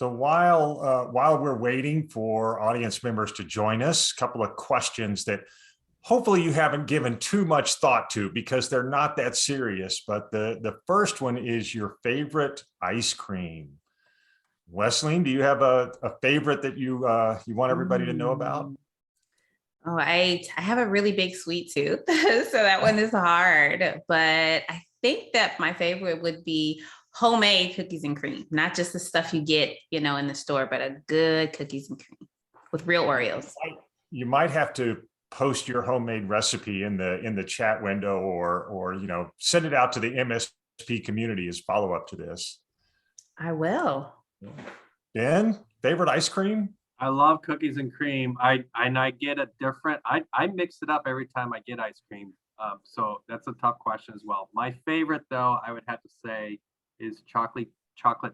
So while we're waiting for audience members to join us, a couple of questions that hopefully you haven't given too much thought to because they're not that serious. But the first one is your favorite ice cream. Wesleyne, do you have a favorite that you want everybody to know about? Oh, I have a really big sweet tooth, so that one is hard. But I think that my favorite would be homemade cookies and cream, not just the stuff you get, in the store, but a good cookies and cream with real Oreos. You might have to post your homemade recipe in the chat window, or send it out to the MSP community as follow up to this. I will. Ben, favorite ice cream? I love cookies and cream. I get a different. I mix it up every time I get ice cream. So that's a tough question as well. My favorite, though, I would have to say, is chocolate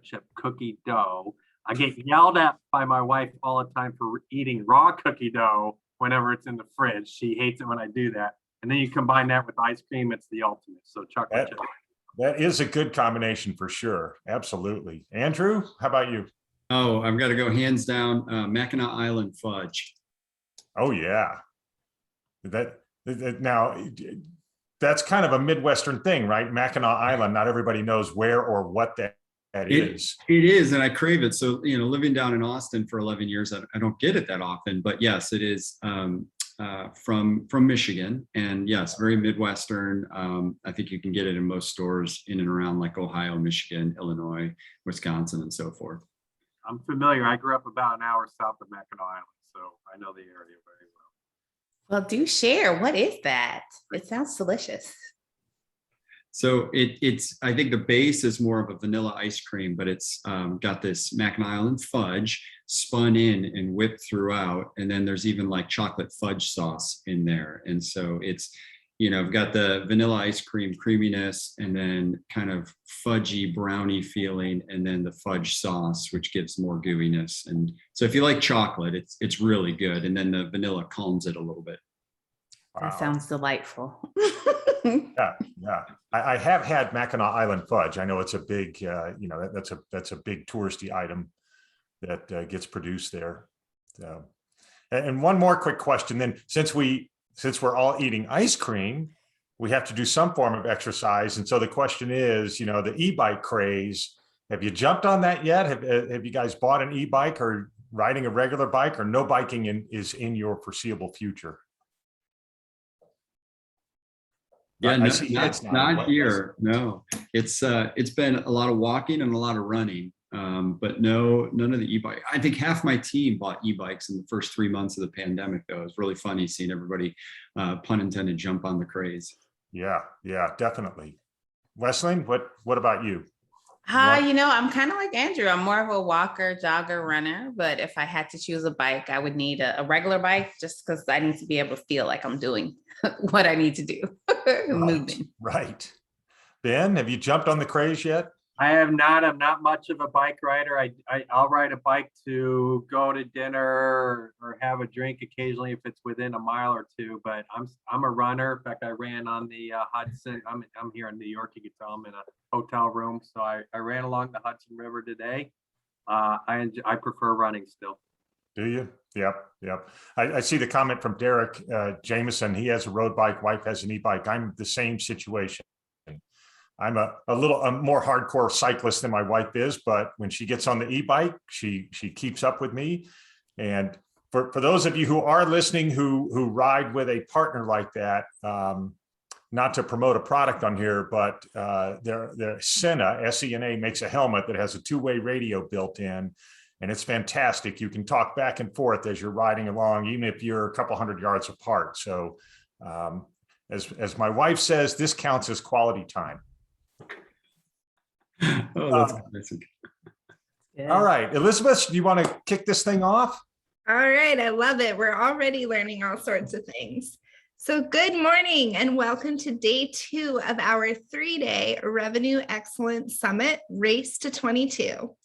chip cookie dough. I get yelled at by my wife all the time for eating raw cookie dough whenever it's in the fridge. She hates it when I do that. And then you combine that with ice cream, it's the ultimate. So chocolate chip. That is a good combination for sure. Absolutely. Andrew, how about you? Oh, I've got to go hands down, Mackinac Island fudge. Oh yeah. Now that's kind of a Midwestern thing, right? Mackinac Island. Not everybody knows where or what that is. It is, and I crave it. So, living down in Austin for 11 years, I don't get it that often, but yes, it is from Michigan, and yes, very Midwestern. I think you can get it in most stores in and around like Ohio, Michigan, Illinois, Wisconsin, and so forth. I'm familiar. I grew up about an hour south of Mackinac Island, so I know the area very well. Well, do share. What is that? It sounds delicious. So it's, I think the base is more of a vanilla ice cream, but it's got this Mackinac Island fudge spun in and whipped throughout. And then there's even like chocolate fudge sauce in there. And so it's, I've got the vanilla ice cream creaminess and then kind of fudgy brownie feeling, and then the fudge sauce, which gives more gooiness. And so if you like chocolate, it's really good. And then the vanilla calms it a little bit. Wow. That sounds delightful. Yeah. I have had Mackinac Island fudge. I know it's a big, that's a big touristy item that gets produced there. And one more quick question then, since we're all eating ice cream, we have to do some form of exercise. And so the question is, the e-bike craze, have you jumped on that yet? Have you guys bought an e-bike or riding a regular bike, or no biking is in your foreseeable future? Yeah, not here. No, it's been a lot of walking and a lot of running, but none of the e-bike. I think half my team bought e-bikes in the first 3 months of the pandemic, though. It was really funny seeing everybody, pun intended, jump on the craze. Yeah, definitely. Wesleyne, what about you? I'm kind of like Andrew. I'm more of a walker, jogger, runner. But if I had to choose a bike, I would need a regular bike, just because I need to be able to feel like I'm doing what I need to do. Moving. Right. Ben, have you jumped on the craze yet? I have not. I'm not much of a bike rider. I'll ride a bike to go to dinner or have a drink occasionally if it's within a mile or two. But I'm a runner. In fact, I ran on the Hudson. I'm here in New York. You can tell I'm in a hotel room, so I ran along the Hudson River today. I prefer running still. Do you? Yep. I see the comment from Derek Jameson. He has a road bike. Wife has an e-bike. I'm the same situation. I'm a little more hardcore cyclist than my wife is, but when she gets on the e-bike, she keeps up with me. And for those of you who are listening who ride with a partner like that, not to promote a product on here, but their Sena, S-E-N-A, makes a helmet that has a two-way radio built in, and it's fantastic. You can talk back and forth as you're riding along, even if you're a couple hundred yards apart. So as my wife says, this counts as quality time. Oh, that's amazing. Yeah. All right, Elizabeth, do you want to kick this thing off? All right, I love it. We're already learning all sorts of things. So good morning and welcome to day 2 of our 3-day Revenue Excellence Summit, Race to 22.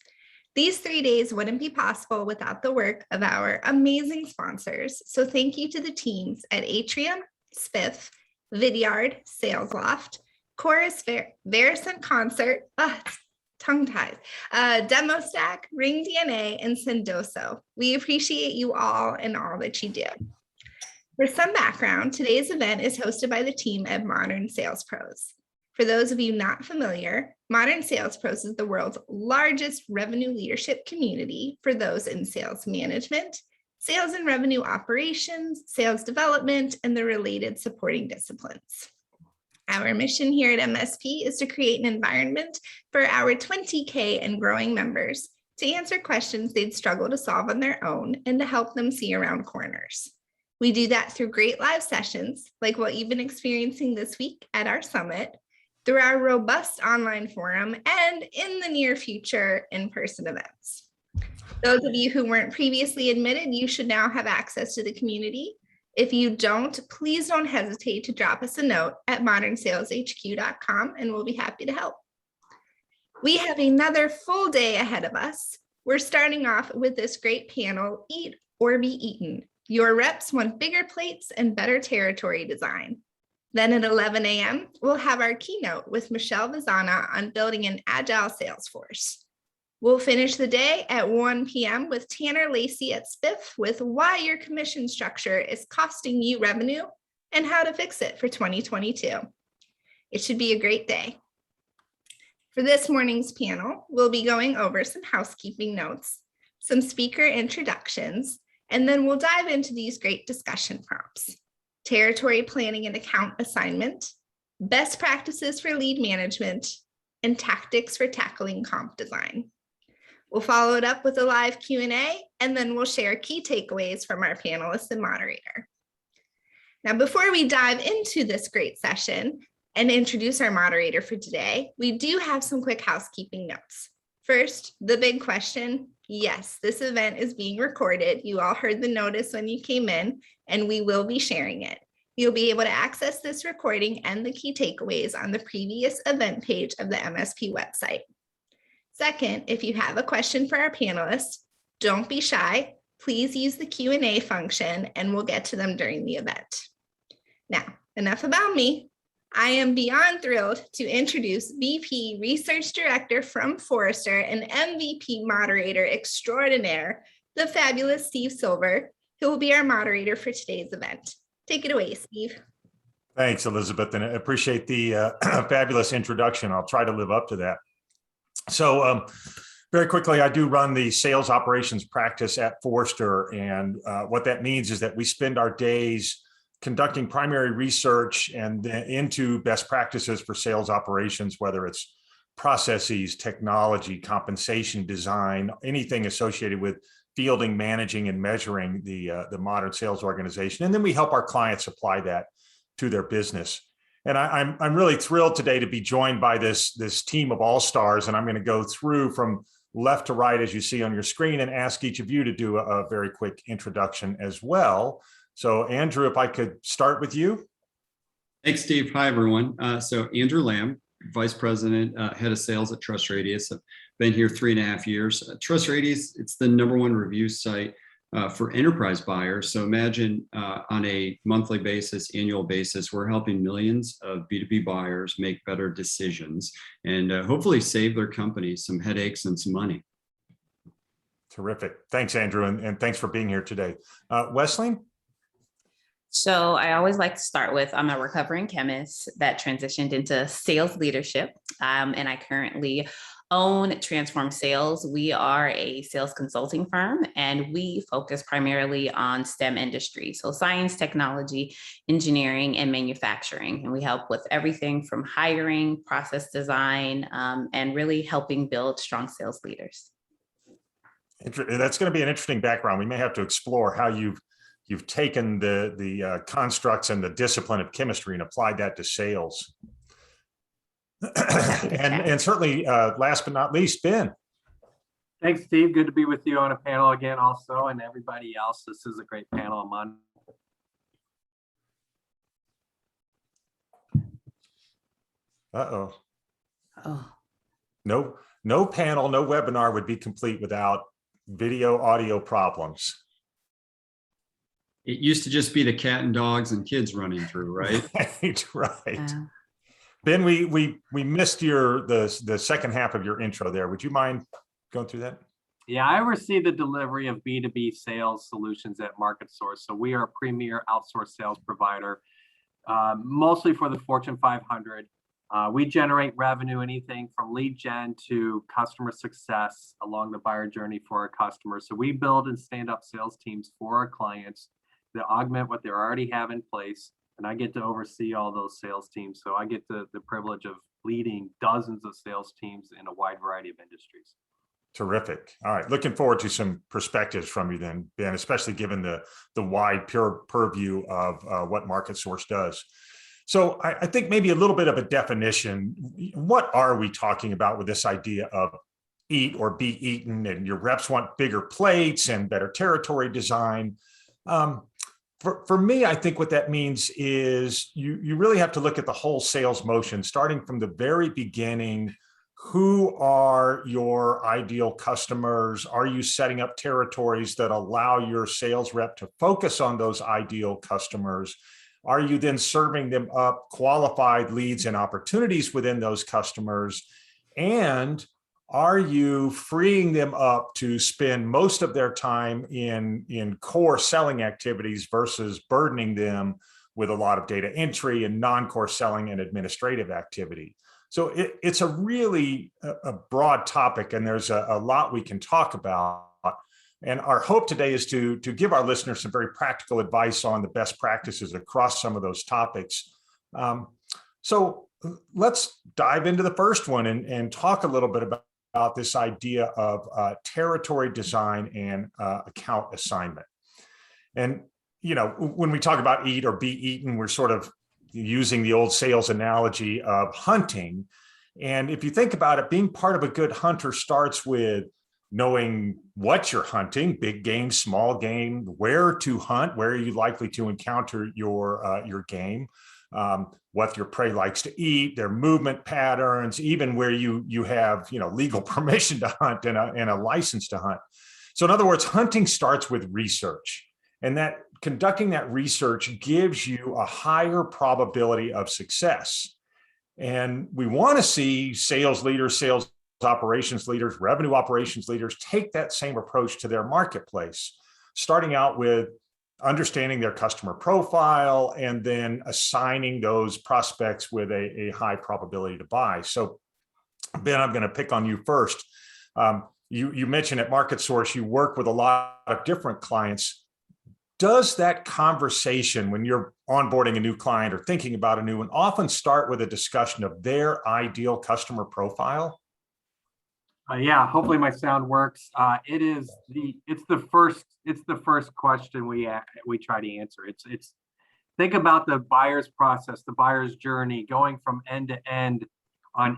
These 3 days wouldn't be possible without the work of our amazing sponsors. So thank you to the teams at Atrium, Spiff, Vidyard, Sales Loft, Chorus, Verison Concert, tongue ties, Demo Stack, Ring DNA, and Sendoso. We appreciate you all and all that you do. For some background, today's event is hosted by the team at Modern Sales Pros. For those of you not familiar, Modern Sales Pros is the world's largest revenue leadership community for those in sales management, sales and revenue operations, sales development, and the related supporting disciplines. Our mission here at MSP is to create an environment for our 20K and growing members to answer questions they'd struggle to solve on their own and to help them see around corners. We do that through great live sessions, like what you've been experiencing this week at our summit, through our robust online forum, and in the near future, in-person events. Those of you who weren't previously admitted, you should now have access to the community. If you don't, please don't hesitate to drop us a note at modernsaleshq.com and we'll be happy to help. We have another full day ahead of us. We're starting off with this great panel, Eat or Be Eaten. Your reps want bigger plates and better territory design. Then at 11 a.m., we'll have our keynote with Michelle Vazana on building an agile sales force. We'll finish the day at 1 p.m. with Tanner Lacey at Spiff with why your commission structure is costing you revenue and how to fix it for 2022. It should be a great day. For this morning's panel, we'll be going over some housekeeping notes, some speaker introductions, and then we'll dive into these great discussion prompts: territory planning and account assignment, best practices for lead management, and tactics for tackling comp design. We'll follow it up with a live Q&A, and then we'll share key takeaways from our panelists and moderator. Now, before we dive into this great session and introduce our moderator for today, we do have some quick housekeeping notes. First, the big question: yes, this event is being recorded. You all heard the notice when you came in, and we will be sharing it. You'll be able to access this recording and the key takeaways on the previous event page of the MSP website. Second, if you have a question for our panelists, don't be shy. Please use the Q&A function and we'll get to them during the event. Now, enough about me. I am beyond thrilled to introduce VP Research Director from Forrester and MVP Moderator Extraordinaire, the fabulous Steve Silver, who will be our moderator for today's event. Take it away, Steve. Thanks, Elizabeth, and I appreciate the fabulous introduction. I'll try to live up to that. So very quickly, I do run the sales operations practice at Forrester, and what that means is that we spend our days conducting primary research and into best practices for sales operations, whether it's processes, technology, compensation design, anything associated with fielding, managing, and measuring the modern sales organization. And then we help our clients apply that to their business. And I'm really thrilled today to be joined by this team of all-stars, and I'm going to go through from left to right, as you see on your screen, and ask each of you to do a very quick introduction as well. So Andrew, if I could start with you. Thanks, Steve. Hi, everyone. So Andrew Lamb, Vice President, Head of Sales at TrustRadius. I've been here 3.5 years. TrustRadius, it's the #1 review site for enterprise buyers. So imagine on a monthly basis, annual basis, we're helping millions of B2B buyers make better decisions and hopefully save their companies some headaches and some money. Terrific. Thanks, Andrew, and thanks for being here today. Wesleyne? So I always like to start with, I'm a recovering chemist that transitioned into sales leadership, and I currently own Transform Sales. We are a sales consulting firm, and we focus primarily on STEM industry, so science, technology, engineering, and manufacturing. And we help with everything from hiring, process design, and really helping build strong sales leaders. That's going to be an interesting background. We may have to explore how you've taken the constructs and the discipline of chemistry and applied that to sales. and certainly, last but not least, Ben. Thanks, Steve. Good to be with you on a panel again also, and everybody else. This is a great panel. I'm on. Uh-oh. Oh. No panel, no webinar would be complete without video, audio problems. It used to just be the cat and dogs and kids running through, right? Right. Ben, we missed the second half of your intro there. Would you mind going through that? Yeah, I oversee the delivery of B2B sales solutions at MarketSource. So we are a premier outsourced sales provider, mostly for the Fortune 500. We generate revenue, anything from lead gen to customer success along the buyer journey for our customers. So we build and stand up sales teams for our clients that augment what they already have in place. And I get to oversee all those sales teams. So I get the privilege of leading dozens of sales teams in a wide variety of industries. Terrific. All right. Looking forward to some perspectives from you then, Ben, especially given the wide purview of what MarketSource does. So I think maybe a little bit of a definition. What are we talking about with this idea of eat or be eaten, and your reps want bigger plates and better territory design? For me, I think what that means is you really have to look at the whole sales motion, starting from the very beginning. Who are your ideal customers? Are you setting up territories that allow your sales rep to focus on those ideal customers? Are you then serving them up qualified leads and opportunities within those customers? And are you freeing them up to spend most of their time in core selling activities versus burdening them with a lot of data entry and non-core selling and administrative activity? So it's a really a broad topic, and there's a lot we can talk about. And our hope today is to give our listeners some very practical advice on the best practices across some of those topics. So let's dive into the first one and talk a little bit about this idea of territory design and account assignment. And, you know, when we talk about eat or be eaten, we're sort of using the old sales analogy of hunting. And if you think about it, being part of a good hunter starts with knowing what you're hunting, big game, small game, where to hunt, where are you likely to encounter your game, what your prey likes to eat, their movement patterns, even where you have legal permission to hunt and a license to hunt. So in other words, hunting starts with research, and that conducting that research gives you a higher probability of success. And we want to see sales leaders, sales operations leaders, revenue operations leaders take that same approach to their marketplace, starting out with understanding their customer profile and then assigning those prospects with a high probability to buy. So Ben, I'm going to pick on you first. You mentioned at MarketSource, you work with a lot of different clients. Does that conversation when you're onboarding a new client or thinking about a new one often start with a discussion of their ideal customer profile? Yeah, hopefully my sound works. It's the first question we try to answer. It's think about the buyer's process, the buyer's journey, going from end to end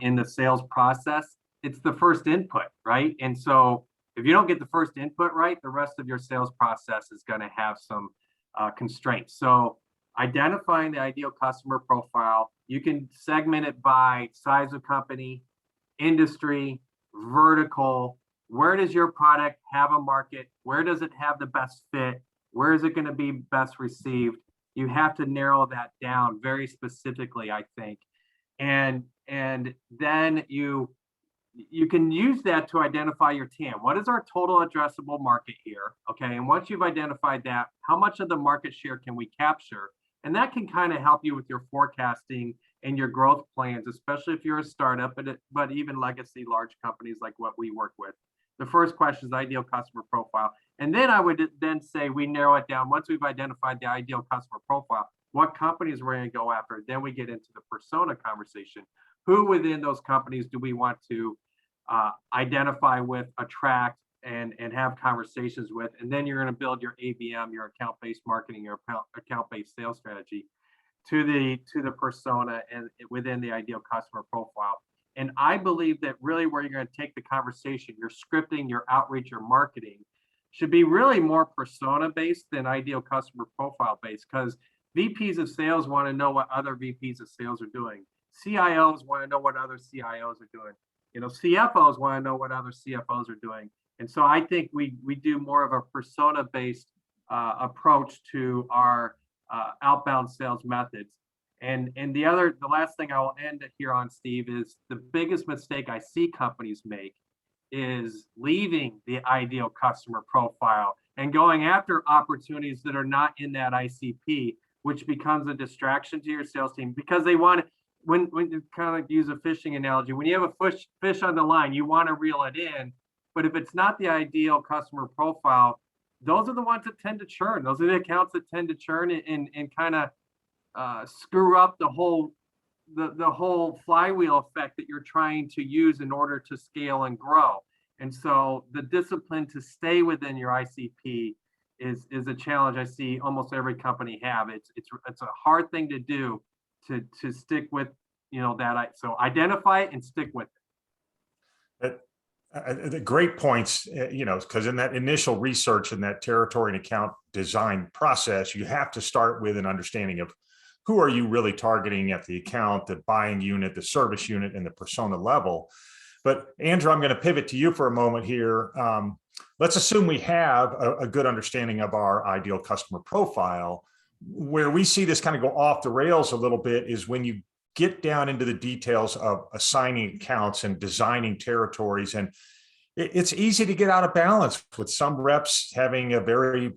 in the sales process. It's the first input, right? And so if you don't get the first input right, the rest of your sales process is going to have some constraints. So identifying the ideal customer profile, you can segment it by size of company, industry, vertical. Where does your product have a market? Where does it have the best fit? Where is it going to be best received? You have to narrow that down very specifically, I think. And then you can use that to identify your TAM. What is our total addressable market here? Okay, and once you've identified that, how much of the market share can we capture? And that can kind of help you with your forecasting and your growth plans, especially if you're a startup, but even legacy large companies like what we work with. The first question is ideal customer profile. And then I would then say we narrow it down. Once we've identified the ideal customer profile, what companies we're going to go after. Then we get into the persona conversation. Who within those companies do we want to identify with, attract, and have conversations with? And then you're going to build your ABM, your account-based marketing, your account-based sales strategy to the persona and within the ideal customer profile. And I believe that really where you're going to take the conversation, your scripting, your outreach, your marketing should be really more persona-based than ideal customer profile-based, because VPs of sales want to know what other VPs of sales are doing. CIOs want to know what other CIOs are doing. CFOs want to know what other CFOs are doing. And so I think we do more of a persona-based approach to our outbound sales methods. And the last thing I will end it here on, Steve, is the biggest mistake I see companies make is leaving the ideal customer profile and going after opportunities that are not in that ICP, which becomes a distraction to your sales team because they want to, when you kind of use a fishing analogy, when you have a fish on the line, you want to reel it in. But if it's not the ideal customer profile, those are the ones that tend to churn. Those are the accounts that tend to churn and kind of screw up the whole flywheel effect that you're trying to use in order to scale and grow. And so the discipline to stay within your ICP is a challenge I see almost every company have. It's a hard thing to do to stick with, that. So identify it and stick with it. The great points, because in that initial research and that territory and account design process, you have to start with an understanding of who are you really targeting at the account, the buying unit, the service unit, and the persona level. But Andrew, I'm going to pivot to you for a moment here. Let's assume we have a good understanding of our ideal customer profile. Where we see this kind of go off the rails a little bit is when you get down into the details of assigning accounts and designing territories. And it's easy to get out of balance with some reps having a very,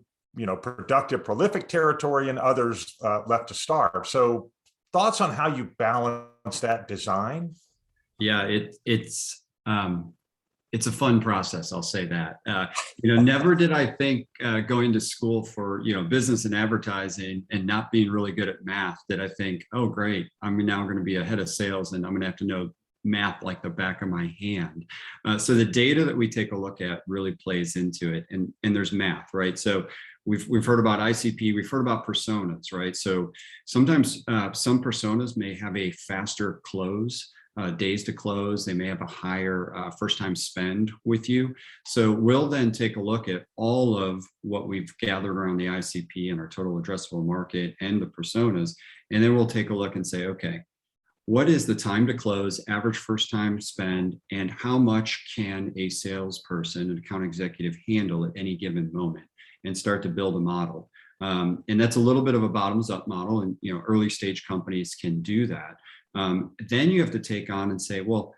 productive, prolific territory and others left to starve. So thoughts on how you balance that design? Yeah, it's a fun process. I'll say that. Never did I think going to school for, business and advertising and not being really good at math, did I think, oh, great, I'm now going to be a head of sales and I'm going to have to know math like the back of my hand. So the data that we take a look at really plays into it. And there's math, right? So we've heard about ICP, we've heard about personas, right? So sometimes some personas may have a faster close, days to close. They may have a higher first time spend with you. So we'll then take a look at all of what we've gathered around the ICP and our total addressable market and the personas. And then we'll take a look and say, okay, what is the time to close, average first time spend, and how much can a salesperson, an account executive handle at any given moment, and start to build a model. And that's a little bit of a bottoms up model, and early stage companies can do that. Then you have to take on and say, well,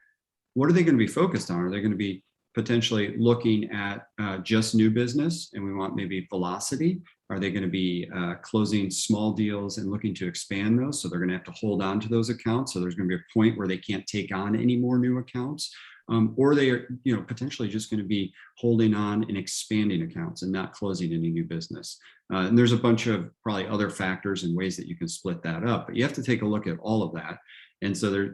what are they going to be focused on? Are they going to be potentially looking at just new business and we want maybe velocity? Are they going to be closing small deals and looking to expand those? So they're going to have to hold on to those accounts. So there's going to be a point where they can't take on any more new accounts. Or they are, potentially just going to be holding on and expanding accounts and not closing any new business. And there's a bunch of probably other factors and ways that you can split that up, but you have to take a look at all of that. And so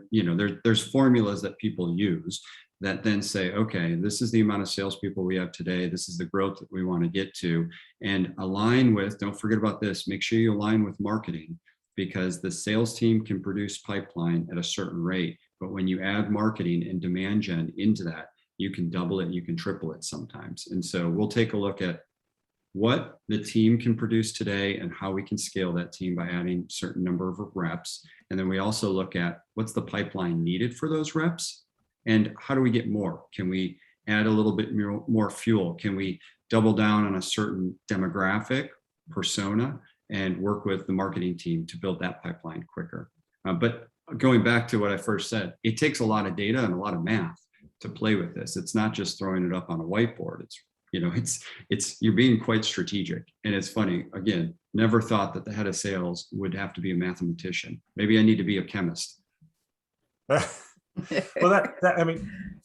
there's formulas that people use that then say, okay, this is the amount of salespeople we have today. This is the growth that we want to get to, and align with, don't forget about this, make sure you align with marketing, because the sales team can produce pipeline at a certain rate. But when you add marketing and demand gen into that, you can double it, you can triple it sometimes. And so we'll take a look at what the team can produce today and how we can scale that team by adding a certain number of reps. And then we also look at what's the pipeline needed for those reps and how do we get more? Can we add a little bit more fuel? Can we double down on a certain demographic persona and work with the marketing team to build that pipeline quicker? But going back to what I first said, it takes a lot of data and a lot of math to play with this. It's not just throwing it up on a whiteboard. It's you're being quite strategic. And it's funny, again, never thought that the head of sales would have to be a mathematician. Maybe I need to be a chemist. Well,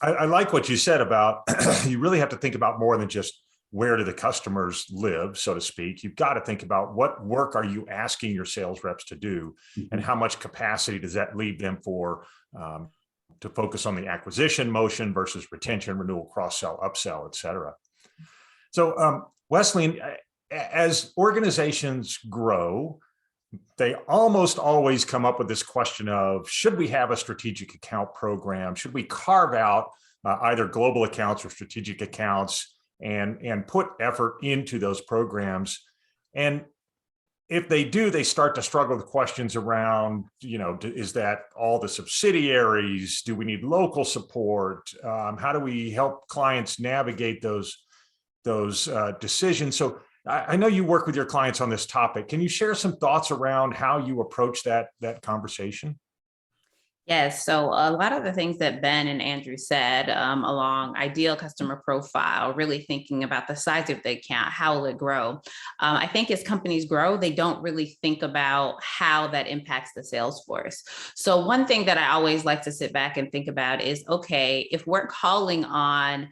I like what you said about you really have to think about more than just where do the customers live, so to speak. You've got to think about what work are you asking your sales reps to do, and how much capacity does that leave them for to focus on the acquisition motion versus retention, renewal, cross-sell, upsell, et cetera. So Wesleyne, as organizations grow, they almost always come up with this question of, should we have a strategic account program? Should we carve out either global accounts or strategic accounts and put effort into those programs? And if they do, they start to struggle with questions around, is that all the subsidiaries? Do we need local support? How do we help clients navigate those decisions? So I know you work with your clients on this topic. Can you share some thoughts around how you approach that conversation? Yes, so a lot of the things that Ben and Andrew said along ideal customer profile, really thinking about the size of the account, how will it grow? I think as companies grow, they don't really think about how that impacts the sales force. So one thing that I always like to sit back and think about is, okay, if we're calling on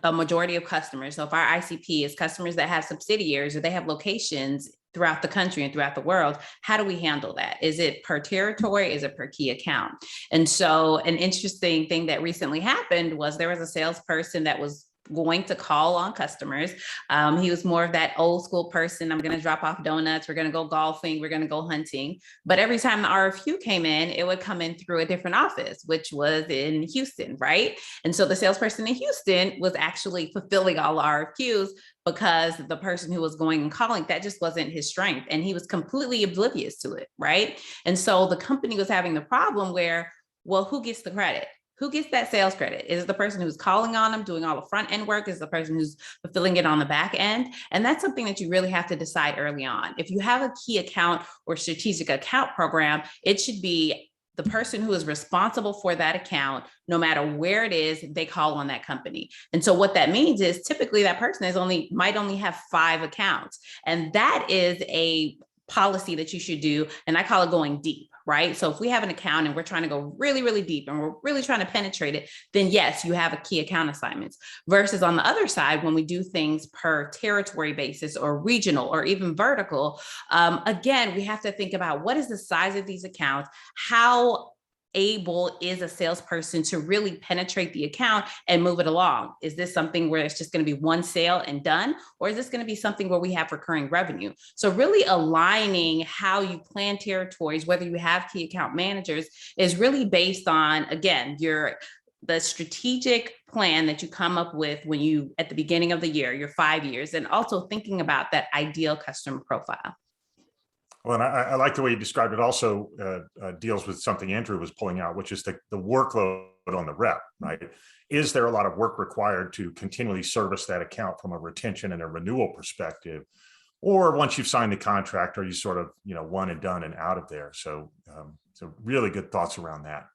a majority of customers, so if our ICP is customers that have subsidiaries or they have locations throughout the country and throughout the world, how do we handle that? Is it per territory? Is it per key account? And so an interesting thing that recently happened was there was a salesperson that was going to call on customers. He was more of that old school person. I'm going to drop off donuts. We're going to go golfing. We're going to go hunting. But every time the RFQ came in, it would come in through a different office, which was in Houston, right? And so the salesperson in Houston was actually fulfilling all the RFQs because the person who was going and calling, that just wasn't his strength. And he was completely oblivious to it, right? And so the company was having the problem where, well, who gets the credit? Who gets that sales credit? Is it the person who's calling on them, doing all the front end work? Is it the person who's fulfilling it on the back end? And that's something that you really have to decide early on. If you have a key account or strategic account program, it should be the person who is responsible for that account, no matter where it is, they call on that company. And so what that means is typically that person might only have 5 accounts. And that is a policy that you should do. And I call it going deep, right? So if we have an account and we're trying to go really, really deep and we're really trying to penetrate it, then yes, you have a key account assignments. Versus on the other side, when we do things per territory basis or regional or even vertical, again, we have to think about what is the size of these accounts, how able is a salesperson to really penetrate the account and move it along? Is this something where it's just going to be one sale and done? Or is this going to be something where we have recurring revenue? So really aligning how you plan territories, whether you have key account managers, is really based on, again, the strategic plan that you come up with when you, at the beginning of the year, your 5 years, and also thinking about that ideal customer profile. Well, and I like the way you described it. Also deals with something Andrew was pulling out, which is the workload on the rep, right? Is there a lot of work required to continually service that account from a retention and a renewal perspective? Or once you've signed the contract, are you sort of, one and done and out of there? So really good thoughts around that.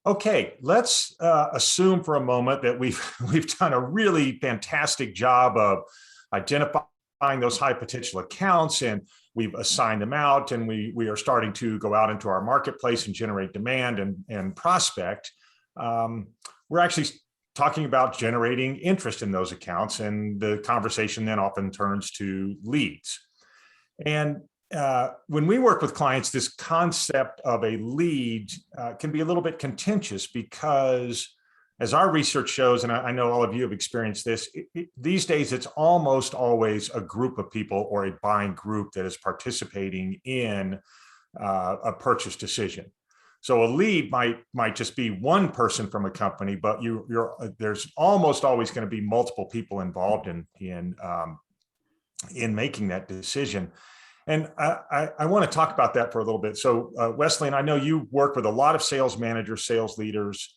Okay, let's assume for a moment that we've done a really fantastic job of identifying those high potential accounts, and we've assigned them out, and we are starting to go out into our marketplace and generate demand and prospect. We're actually talking about generating interest in those accounts, and the conversation then often turns to leads. And when we work with clients, this concept of a lead can be a little bit contentious because, as our research shows, and I know all of you have experienced this, these days it's almost always a group of people or a buying group that is participating in a purchase decision. So a lead might just be one person from a company, but there's almost always going to be multiple people involved in making that decision. And I want to talk about that for a little bit. So Wesleyne, I know you work with a lot of sales managers, sales leaders.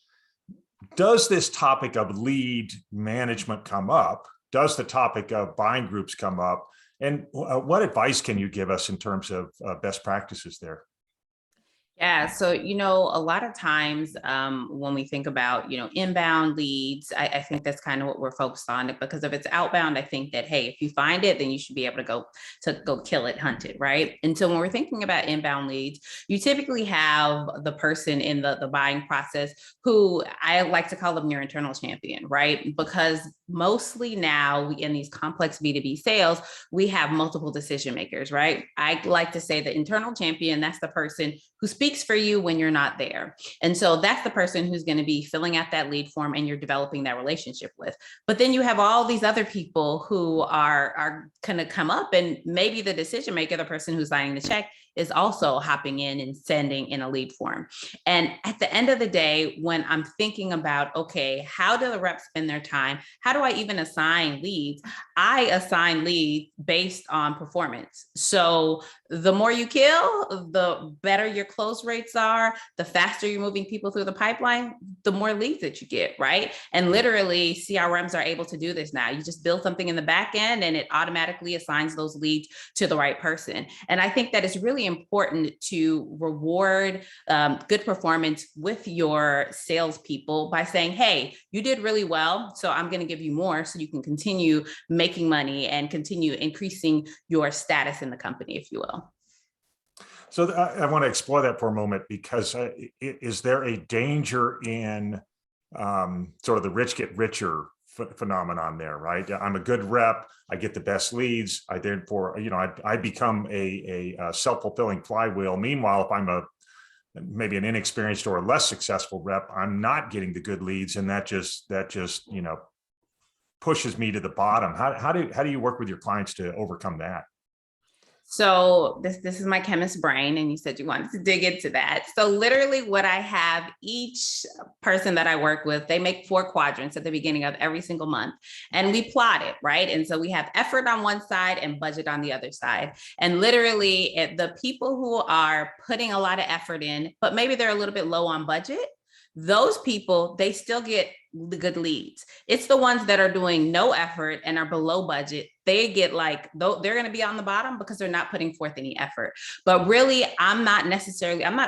Does this topic of lead management come up? Does the topic of buying groups come up? And what advice can you give us in terms of best practices there? Yeah, so, a lot of times when we think about, inbound leads, I think that's kind of what we're focused on. Because if it's outbound, I think that, hey, if you find it, then you should be able to go kill it, hunt it, right? And so when we're thinking about inbound leads, you typically have the person in the buying process who I like to call them your internal champion, right? Because mostly now in these complex B2B sales, we have multiple decision makers, right? I like to say the internal champion, that's the person who speaks for you when you're not there. And so that's the person who's going to be filling out that lead form and you're developing that relationship with. But then you have all these other people who are going to come up, and maybe the decision maker, the person who's signing the check, is also hopping in and sending in a lead form. And at the end of the day, when I'm thinking about, okay, how do the reps spend their time? How do I even assign leads? I assign leads based on performance. So the more you kill, the better your close rates are, the faster you're moving people through the pipeline, the more leads that you get, right? And literally CRMs are able to do this now. You just build something in the back end and it automatically assigns those leads to the right person. And I think that it's really important to reward good performance with your salespeople by saying, hey, you did really well, so I'm going to give you more so you can continue making money and continue increasing your status in the company, if you will. So I want to explore that for a moment, because is there a danger in sort of the rich get richer phenomenon there, right? I'm a good rep, I get the best leads, I therefore, I become a self-fulfilling flywheel. Meanwhile, if I'm maybe an inexperienced or a less successful rep, I'm not getting the good leads, and that just pushes me to the bottom. How do you work with your clients to overcome that? So this is my chemist brain, and you said you wanted to dig into that. So literally what I have, each person that I work with, they make 4 quadrants at the beginning of every single month, and we plot it, right? And so we have effort on one side and budget on the other side. And literally the people who are putting a lot of effort in, but maybe they're a little bit low on budget, those people, they still get the good leads. It's the ones that are doing no effort and are below budget. They get they're going to be on the bottom because they're not putting forth any effort. But really, I'm not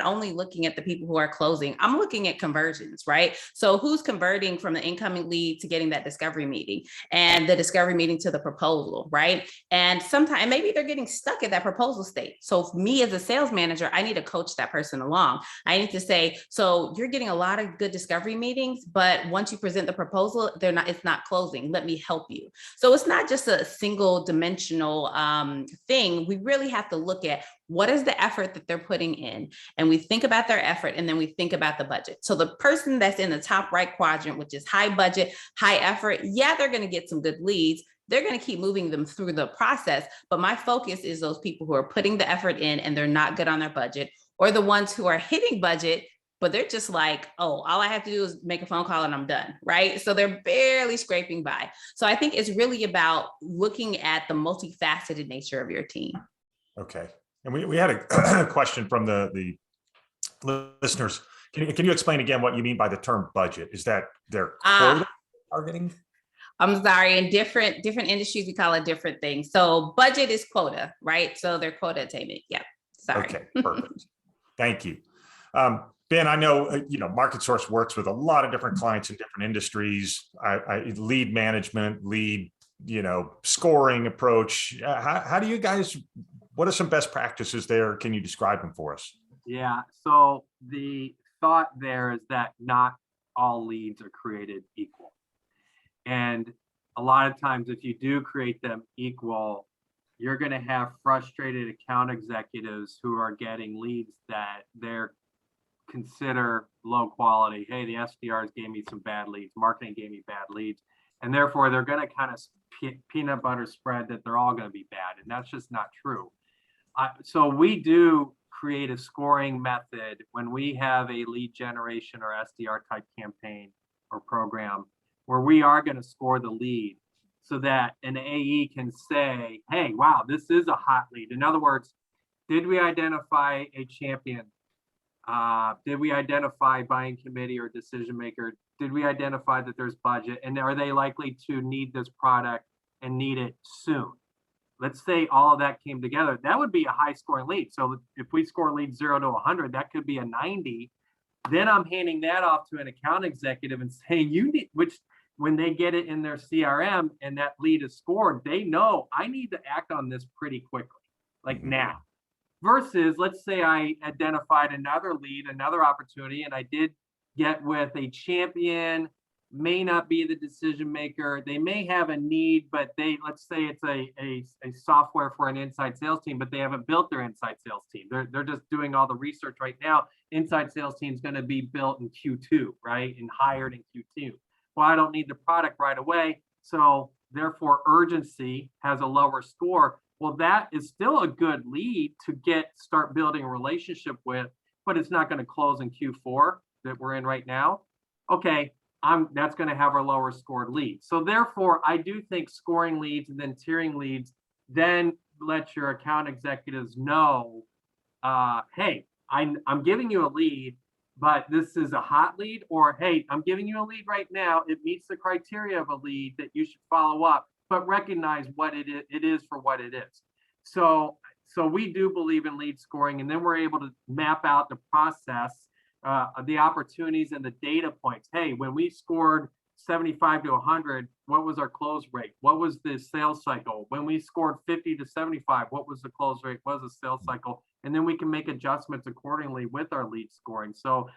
only looking at the people who are closing, I'm looking at conversions, right? So who's converting from the incoming lead to getting that discovery meeting, and the discovery meeting to the proposal, right? And sometimes maybe they're getting stuck at that proposal state. So me as a sales manager, I need to coach that person along. I need to say, so you're getting a lot of good discovery meetings, but once you present the proposal, it's not closing. Let me help you. So it's not just a single dimensional thing. We really have to look at what is the effort that they're putting in, and we think about their effort, and then we think about the budget. So the person that's in the top right quadrant, which is high budget, high effort, yeah, they're going to get some good leads. They're going to keep moving them through the process. But my focus is those people who are putting the effort in and they're not good on their budget, or the ones who are hitting budget, but they're just like, oh, all I have to do is make a phone call and I'm done, right? So they're barely scraping by. So I think it's really about looking at the multifaceted nature of your team. Okay. And we had a question from the listeners. Can you explain again what you mean by the term budget? Is that their quota targeting? I'm sorry, in different industries, we call it different things. So budget is quota, right? So their quota attainment. Yep. Sorry. Okay, perfect. Thank you. Ben, I know, MarketSource works with a lot of different clients in different industries. Lead management, lead, scoring approach. How do you guys, what are some best practices there? Can you describe them for us? Yeah, so the thought there is that not all leads are created equal. And a lot of times if you do create them equal, you're going to have frustrated account executives who are getting leads that they're consider low quality. Hey, the SDRs gave me some bad leads, marketing gave me bad leads, and therefore they're going to kind of peanut butter spread that they're all going to be bad, and that's just not true. So we do create a scoring method when we have a lead generation or SDR type campaign or program where we are going to score the lead so that an AE can say, hey, wow, this is a hot lead. In other words, did we identify a champion? Did we identify buying committee or decision maker? Did we identify that there's budget? And are they likely to need this product and need it soon? Let's say all of that came together. That would be a high scoring lead. So if we score lead 0 to 100, that could be a 90. Then I'm handing that off to an account executive and saying, you need, which when they get it in their CRM and that lead is scored, they know I need to act on this pretty quickly, like now. Versus, let's say I identified another lead, another opportunity, and I did get with a champion, may not be the decision maker. They may have a need, but let's say it's a software for an inside sales team, but they haven't built their inside sales team. They're just doing all the research right now. Inside sales team is going to be built in Q2, right? And hired in Q2. Well, I don't need the product right away. So therefore urgency has a lower score. Well, that is still a good lead to start building a relationship with, but it's not going to close in Q4 that we're in right now. Okay, that's going to have a lower scored lead. So therefore, I do think scoring leads and then tiering leads, then let your account executives know, hey, I'm giving you a lead, but this is a hot lead, or hey, I'm giving you a lead right now. It meets the criteria of a lead that you should follow up, but recognize what it is for what it is. So we do believe in lead scoring, and then we're able to map out the process, the opportunities and the data points. Hey, when we scored 75 to 100, what was our close rate? What was the sales cycle? When we scored 50 to 75, what was the close rate? What was the sales cycle? And then we can make adjustments accordingly with our lead scoring. So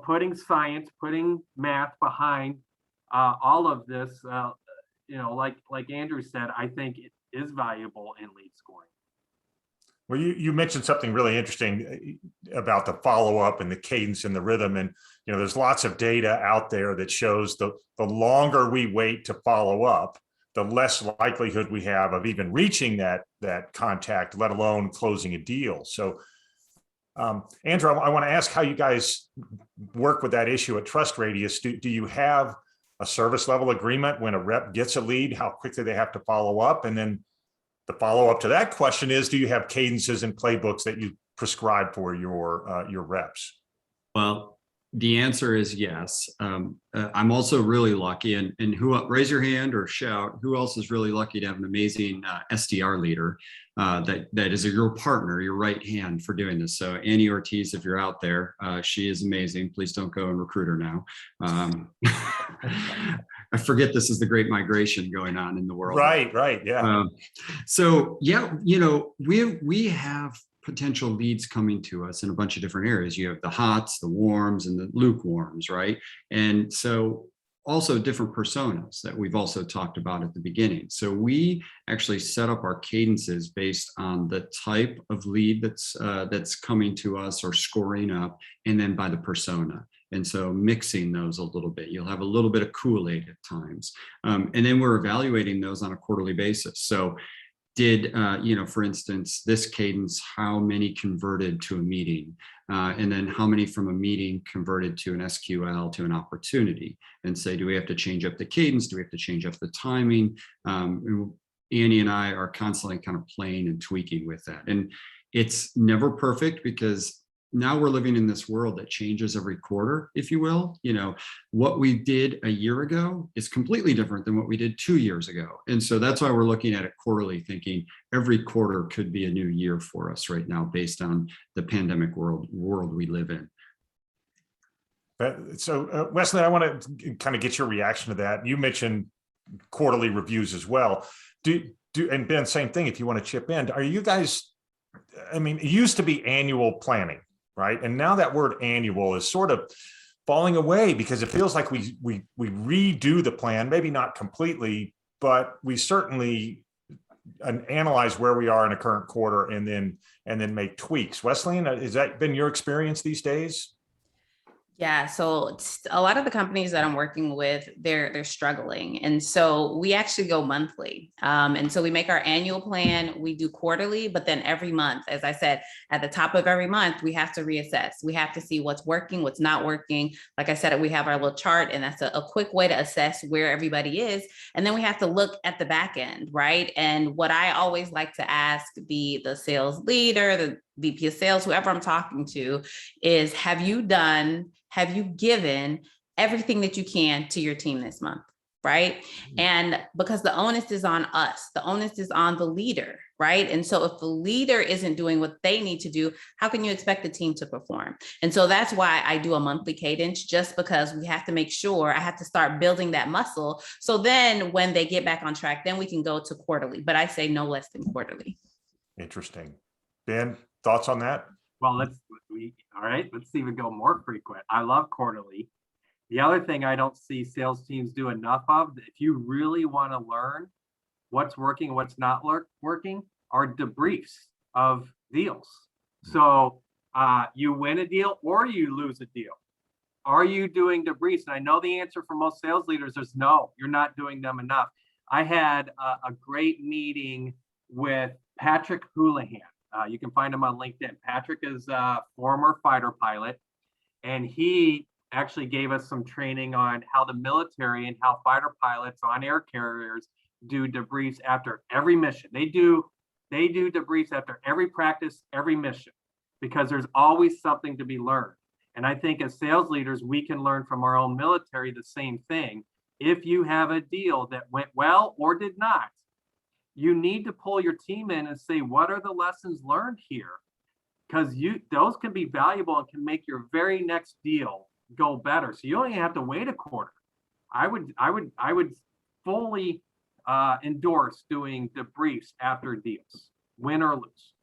putting science, putting math behind all of this, like Andrew said, I think it is valuable in lead scoring. Well, you mentioned something really interesting about the follow-up and the cadence and the rhythm. And, there's lots of data out there that shows the longer we wait to follow up, the less likelihood we have of even reaching that contact, let alone closing a deal. So, Andrew, I want to ask how you guys work with that issue at TrustRadius. Do you have a service level agreement when a rep gets a lead, how quickly they have to follow up? And then the follow-up to that question is, do you have cadences and playbooks that you prescribe for your reps? Well, the answer is yes. I'm also really lucky, and raise your hand or shout, who else is really lucky to have an amazing SDR leader that is your partner, your right hand for doing this. So Annie Ortiz, if you're out there, she is amazing. Please don't go and recruit her now. I forget this is the great migration going on in the world. Right. Yeah. So yeah, we have potential leads coming to us in a bunch of different areas. You have the hots, the warms, and the lukewarms, right? And so also different personas that we've also talked about at the beginning. So we actually set up our cadences based on the type of lead that's coming to us or scoring up, and then by the persona. And so mixing those a little bit, you'll have a little bit of Kool-Aid at times. And then we're evaluating those on a quarterly basis. So did, for instance, this cadence, how many converted to a meeting? And then how many from a meeting converted to an SQL, to an opportunity? And say, do we have to change up the cadence? Do we have to change up the timing? Annie and I are constantly kind of playing and tweaking with that. And it's never perfect, because now we're living in this world that changes every quarter, if you will. What we did a year ago is completely different than what we did 2 years ago. And so that's why we're looking at it quarterly, thinking every quarter could be a new year for us right now, based on the pandemic world we live in. So Wesley, I want to kind of get your reaction to that. You mentioned quarterly reviews as well. And Ben, same thing, if you want to chip in. Are you guys, it used to be annual planning, right? And now that word annual is sort of falling away, because it feels like we redo the plan, maybe not completely, but we certainly analyze where we are in a current quarter and then make tweaks. Wesleyne, has that been your experience these days? Yeah, so a lot of the companies that I'm working with, they're struggling. And so we actually go monthly. And so we make our annual plan, we do quarterly, but then every month, as I said, at the top of every month, we have to reassess. We have to see what's working, what's not working. Like I said, we have our little chart, and that's a quick way to assess where everybody is. And then we have to look at the back end, right? And what I always like to ask the sales leader, the VP of sales, whoever I'm talking to, is, have you given everything that you can to your team this month, right? And because the onus is on us, the onus is on the leader, right? And so if the leader isn't doing what they need to do, how can you expect the team to perform? And so that's why I do a monthly cadence, just because we have to make sure, I have to start building that muscle. So then when they get back on track, then we can go to quarterly, but I say no less than quarterly. Interesting. Ben, thoughts on that? Well, let's even go more frequent. I love quarterly. The other thing I don't see sales teams do enough of, if you really want to learn what's working, what's not working, are debriefs of deals. So you win a deal or you lose a deal. Are you doing debriefs? And I know the answer for most sales leaders is no, you're not doing them enough. I had a great meeting with Patrick Houlihan. You can find him on LinkedIn. Patrick is a former fighter pilot, and he actually gave us some training on how the military and how fighter pilots on air carriers do debriefs after every mission. They do They do debriefs after every practice, every mission, because there's always something to be learned. And I think as sales leaders, we can learn from our own military the same thing. If you have a deal that went well or did not, you need to pull your team in and say, what are the lessons learned here? Because those can be valuable and can make your very next deal go better. So you don't even have to wait a quarter. I would fully endorse doing debriefs after deals, win or lose.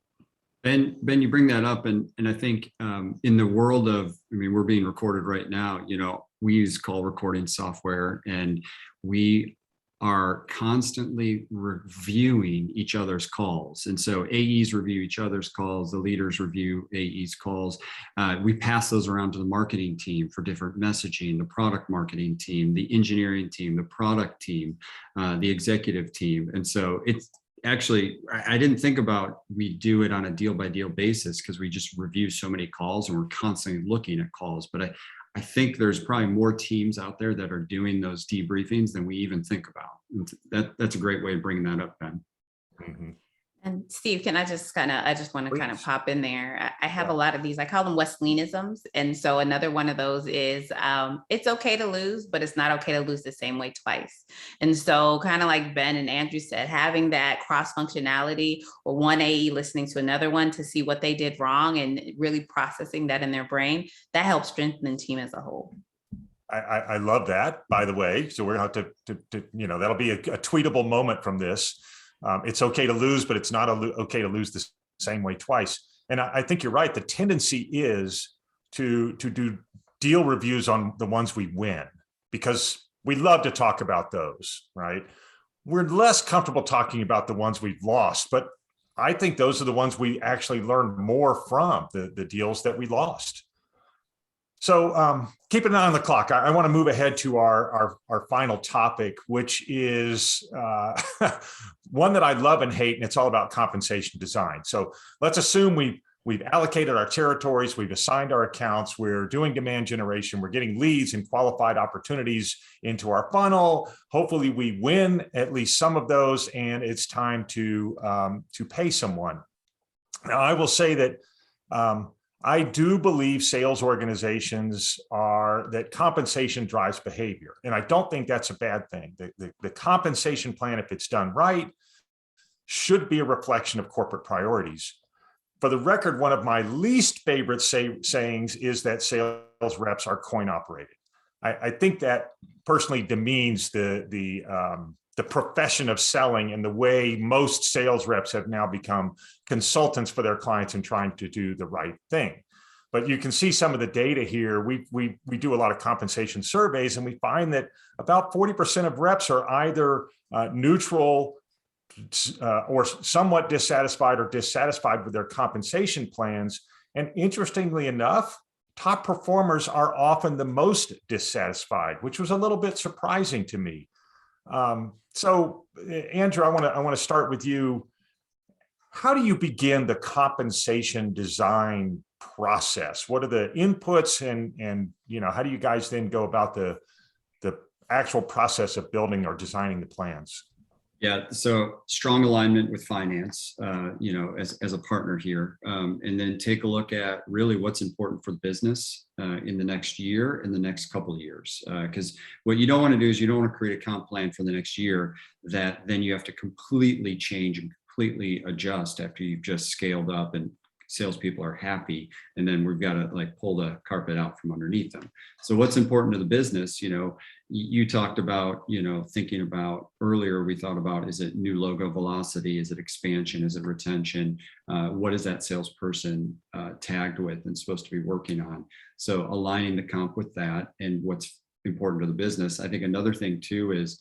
Ben, you bring that up, and I think in the world of, I mean, we're being recorded right now. You know, we use call recording software, and we are constantly reviewing each other's calls. And so AEs review each other's calls, the leaders review AEs calls. We pass those around to the marketing team for different messaging, the product marketing team, the engineering team, the product team, the executive team. And so it's actually, I didn't think about we do it on a deal by deal basis because we just review so many calls and we're constantly looking at calls. But I think there's probably more teams out there that are doing those debriefings than we even think about. That's a great way of bringing that up, Ben. Mhm. And Steve, can I just want to kind of Please. pop in there. I have Yeah. a lot of these, I call them Wesleyanisms. And so another one of those is it's okay to lose, but it's not okay to lose the same way twice. And so kind of like Ben and Andrew said, having that cross functionality or one AE listening to another one to see what they did wrong and really processing that in their brain, that helps strengthen the team as a whole. I love that, by the way. So we're going to have to that'll be a tweetable moment from this. It's okay to lose, but it's not okay to lose the same way twice. And I think you're right. The tendency is to do deal reviews on the ones we win, because we love to talk about those, right? We're less comfortable talking about the ones we've lost, but I think those are the ones we actually learn more from, the deals that we lost. So keeping an eye on the clock, I want to move ahead to our final topic, which is one that I love and hate, and it's all about compensation design. So let's assume we've allocated our territories, we've assigned our accounts, we're doing demand generation, we're getting leads and qualified opportunities into our funnel. Hopefully we win at least some of those, and it's time to pay someone. Now, I will say that I do believe sales organizations that compensation drives behavior. And I don't think that's a bad thing. The compensation plan, if it's done right, should be a reflection of corporate priorities. For the record, one of my least favorite sayings is that sales reps are coin operated. I think that personally demeans the profession of selling and the way most sales reps have now become consultants for their clients and trying to do the right thing. But you can see some of the data here. We do a lot of compensation surveys, and we find that about 40% of reps are either neutral or somewhat dissatisfied with their compensation plans. And interestingly enough, top performers are often the most dissatisfied, which was a little bit surprising to me. So Andrew, I want to start with you. How do you begin the compensation design process? What are the inputs, and how do you guys then go about the actual process of building or designing the plans? Yeah, so strong alignment with finance, as a partner here, and then take a look at really what's important for the business in the next year, in the next couple of years. Because what you don't want to do is you don't want to create a comp plan for the next year that then you have to completely change and completely adjust after you've just scaled up and salespeople are happy, and then we've got to pull the carpet out from underneath them. So what's important to the business, you talked about, thinking about earlier, we thought about, is it new logo velocity? Is it expansion? Is it retention? What is that salesperson tagged with and supposed to be working on? So aligning the comp with that and what's important to the business. I think another thing too is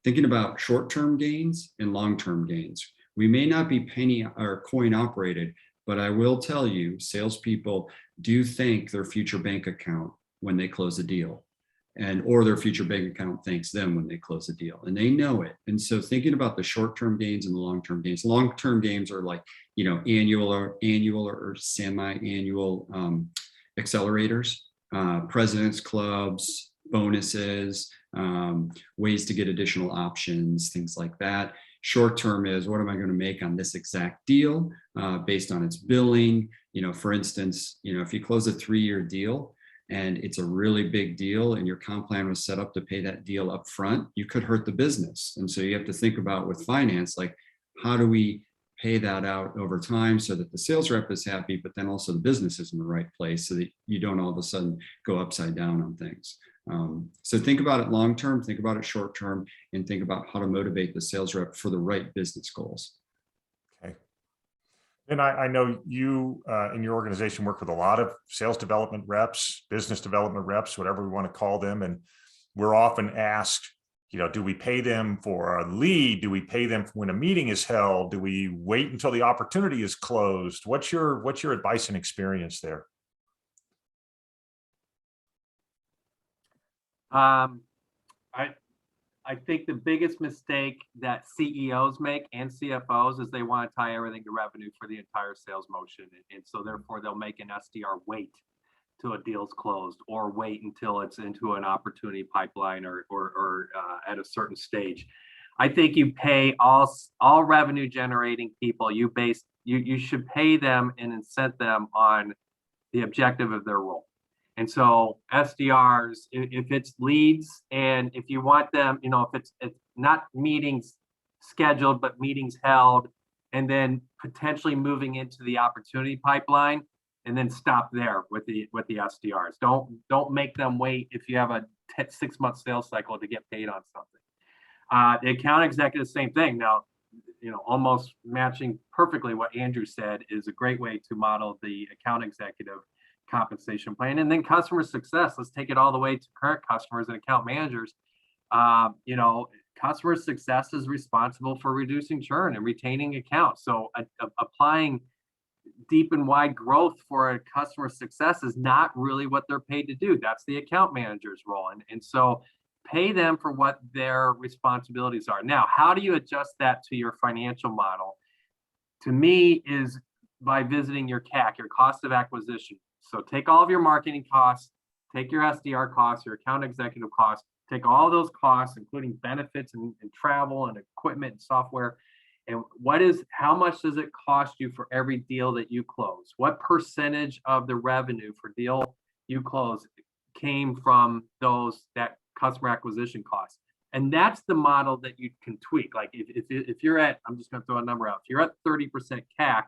thinking about short-term gains and long-term gains. We may not be penny or coin operated, but I will tell you, salespeople do thank their future bank account when they close a deal, or their future bank account thanks them when they close a deal, and they know it. And so thinking about the short-term gains and the long-term gains. Long-term gains are annual or semi-annual accelerators, president's clubs, bonuses, ways to get additional options, things like that. Short term is what am I going to make on this exact deal based on its billing. For instance, if you close a 3-year deal and it's a really big deal and your comp plan was set up to pay that deal up front, you could hurt the business. And so you have to think about with finance, like, how do we pay that out over time so that the sales rep is happy, but then also the business is in the right place so that you don't all of a sudden go upside down on things. So think about it long term, think about it short term, and think about how to motivate the sales rep for the right business goals. Okay. And I know you in your organization work with a lot of sales development reps, business development reps, whatever we want to call them. And we're often asked, do we pay them for a lead? Do we pay them when a meeting is held? Do we wait until the opportunity is closed? What's your advice and experience there? I think the biggest mistake that CEOs make and CFOs is they want to tie everything to revenue for the entire sales motion. And so therefore they'll make an SDR wait till a deal's closed or wait until it's into an opportunity pipeline or at a certain stage. I think you pay all revenue generating people, you should pay them and incent them on the objective of their role. And so SDRs, if it's leads and if you want them, if it's not meetings scheduled, but meetings held, and then potentially moving into the opportunity pipeline, and then stop there with the SDRs. Don't make them wait if you have a 6-month sales cycle to get paid on something. The account executive, same thing. Now, almost matching perfectly what Andrew said is a great way to model the account executive compensation plan. And then customer success, let's take it all the way to current customers and account managers. Customer success is responsible for reducing churn and retaining accounts. So applying deep and wide growth for a customer success is not really what they're paid to do. That's the account manager's role. And so pay them for what their responsibilities are. Now, how do you adjust that to your financial model? To me, is by visiting your CAC, your cost of acquisition. So take all of your marketing costs, take your SDR costs, your account executive costs, take all those costs, including benefits and travel and equipment and software. And how much does it cost you for every deal that you close? What percentage of the revenue for deal you close came from that customer acquisition cost? And that's the model that you can tweak. Like if you're at, I'm just going to throw a number out. If you're at 30% CAC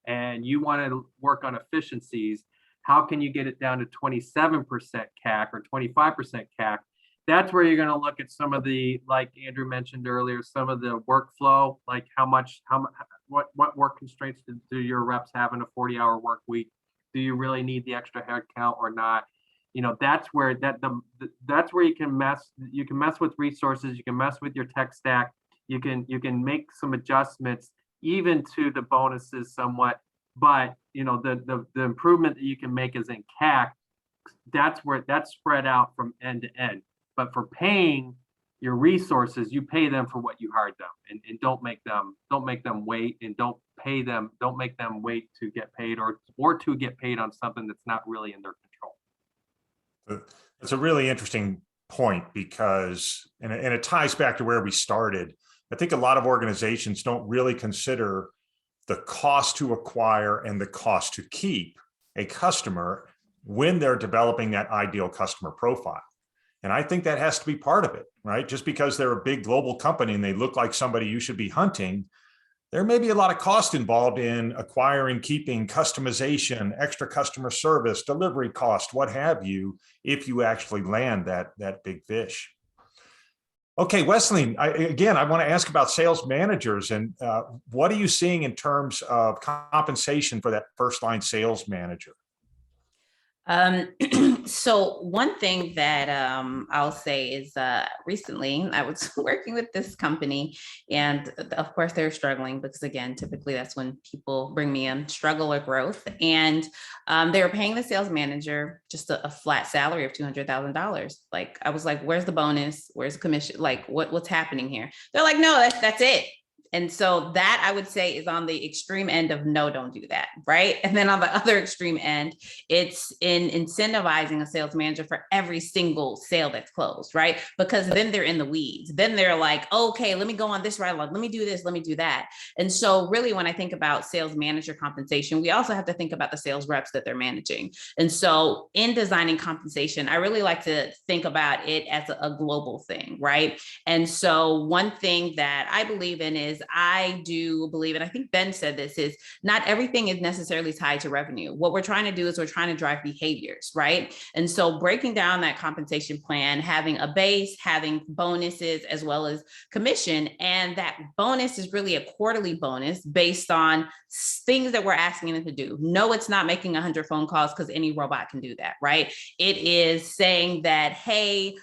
and you want to work on efficiencies, how can you get it down to 27% CAC or 25% CAC? That's where you're going to look at some of the, like Andrew mentioned earlier, some of the workflow, like what work constraints do your reps have in a 40-hour work week? Do you really need the extra headcount or not? That's where that's where you can mess with resources, you can mess with your tech stack, you can make some adjustments even to the bonuses somewhat. But the improvement that you can make is in CAC. That's spread out from end to end. But for paying your resources, you pay them for what you hired them, and don't make them wait, and don't make them wait to get paid or to get paid on something that's not really in their control. It's a really interesting point because, and it ties back to where we started. I think a lot of organizations don't really consider the cost to acquire and the cost to keep a customer when they're developing that ideal customer profile. And I think that has to be part of it, right? Just because they're a big global company and they look like somebody you should be hunting, there may be a lot of cost involved in acquiring, keeping, customization, extra customer service, delivery cost, what have you, if you actually land that big fish. Okay, Wesleyne, I want to ask about sales managers and what are you seeing in terms of compensation for that first line sales manager? So one thing that I'll say is recently I was working with this company, and of course they're struggling because, again, typically that's when people bring me in, struggle or growth. And they were paying the sales manager just a flat salary of $200,000. Like, I was like, where's the bonus? Where's the commission? Like, what's happening here? They're like, no, that's it. And so that I would say is on the extreme end of no, don't do that, right? And then on the other extreme end, it's in incentivizing a sales manager for every single sale that's closed, right? Because then they're in the weeds. Then they're like, okay, let me go on this route, let me do this, let me do that. And so really when I think about sales manager compensation, we also have to think about the sales reps that they're managing. And so in designing compensation, I really like to think about it as a global thing, right? And so one thing that I believe in is I do believe, and I think Ben said this, is not everything is necessarily tied to revenue. What we're trying to do is we're trying to drive behaviors, right? And so breaking down that compensation plan, having a base, having bonuses, as well as commission. And that bonus is really a quarterly bonus based on things that we're asking them to do. No, it's not making 100 phone calls because any robot can do that, right? It is saying that, hey,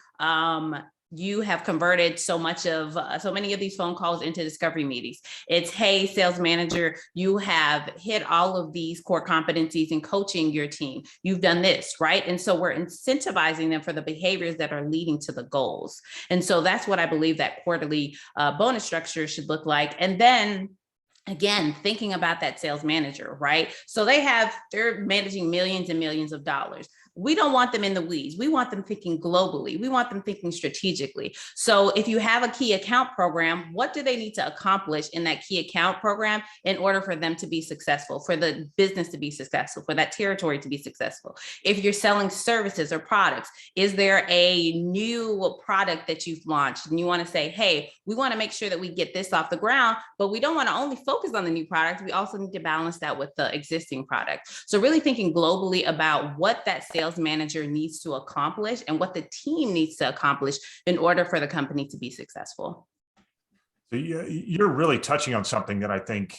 you have converted so many of these phone calls into discovery meetings. It's, hey, sales manager, you have hit all of these core competencies in coaching your team. You've done this, right? And so we're incentivizing them for the behaviors that are leading to the goals. And so that's what I believe that quarterly bonus structure should look like. And then again, thinking about that sales manager, right? So they're managing millions and millions of dollars. We don't want them in the weeds. We want them thinking globally. We want them thinking strategically. So if you have a key account program, what do they need to accomplish in that key account program in order for them to be successful, for the business to be successful, for that territory to be successful? If you're selling services or products, is there a new product that you've launched and you want to say, hey, we want to make sure that we get this off the ground, but we don't want to only focus on the new product. We also need to balance that with the existing product. So really thinking globally about what that sales manager needs to accomplish and what the team needs to accomplish in order for the company to be successful. So you're really touching on something that I think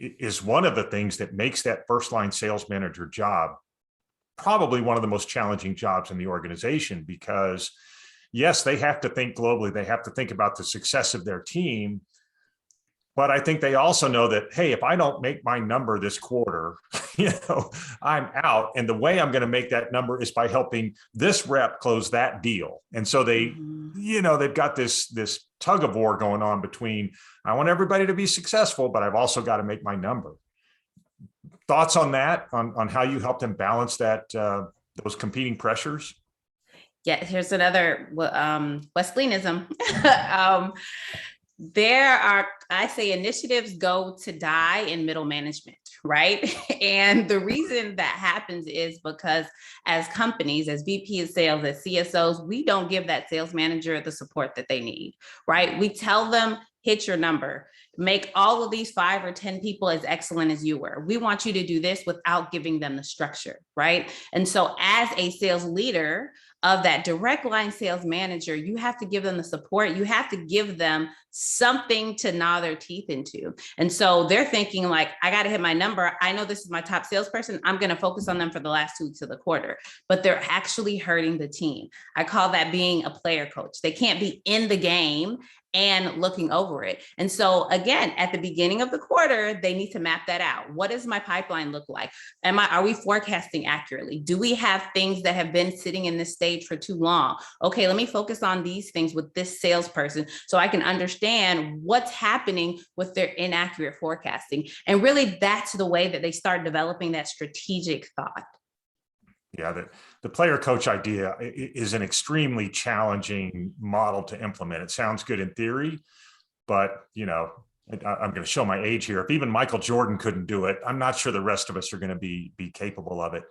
is one of the things that makes that first line sales manager job probably one of the most challenging jobs in the organization, because yes, they have to think globally. They have to think about the success of their team. But I think they also know that, hey, if I don't make my number this quarter, I'm out. And the way I'm going to make that number is by helping this rep close that deal. And so they've got this tug of war going on between, I want everybody to be successful, but I've also got to make my number. Thoughts on that, on how you help them balance that, those competing pressures? Yeah, here's another Wesleyanism. There are, I say, initiatives go to die in middle management, right? And the reason that happens is because as companies, as VP of sales, as CSOs, we don't give that sales manager the support that they need, right? We tell them, hit your number, make all of these 5 or 10 people as excellent as you were. We want you to do this without giving them the structure, right? And so as a sales leader of that direct line sales manager, you have to give them the support. You have to give them something to gnaw their teeth into. And so they're thinking like, I got to hit my number. I know this is my top salesperson. I'm going to focus on them for the last 2 weeks of the quarter, but they're actually hurting the team. I call that being a player coach. They can't be in the game and looking over it. And so again, at the beginning of the quarter, they need to map that out. What does my pipeline look like? Are we forecasting accurately? Do we have things that have been sitting in this stage for too long? Okay, let me focus on these things with this salesperson so I can understand what's happening with their inaccurate forecasting. And really that's the way that they start developing that strategic thought. Yeah, the player coach idea is an extremely challenging model to implement. It sounds good in theory, but I'm going to show my age here. If even Michael Jordan couldn't do it, I'm not sure the rest of us are going to be capable of it.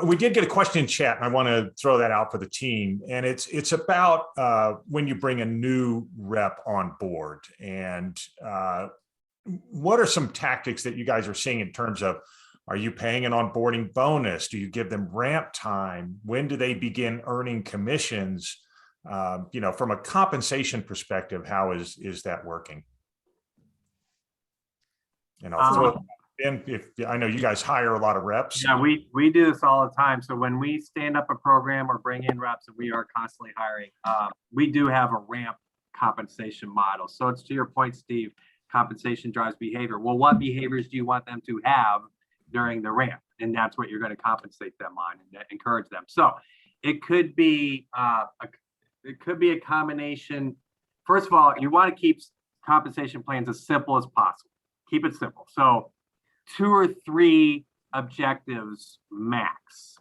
We did get a question in chat, and I want to throw that out for the team. And it's about when you bring a new rep on board, and what are some tactics that you guys are seeing in terms of, are you paying an onboarding bonus? Do you give them ramp time? When do they begin earning commissions? From a compensation perspective, how is that working? And I'll throw it in, if I know you guys hire a lot of reps. Yeah, we do this all the time. So when we stand up a program or bring in reps, and we are constantly hiring, we do have a ramp compensation model. So it's to your point, Steve, compensation drives behavior. Well, what behaviors do you want them to have during the ramp? And that's what you're going to compensate them on and encourage them. So it could be a combination. First of all, you want to keep compensation plans as simple as possible. Keep it simple. So 2 or 3 objectives max.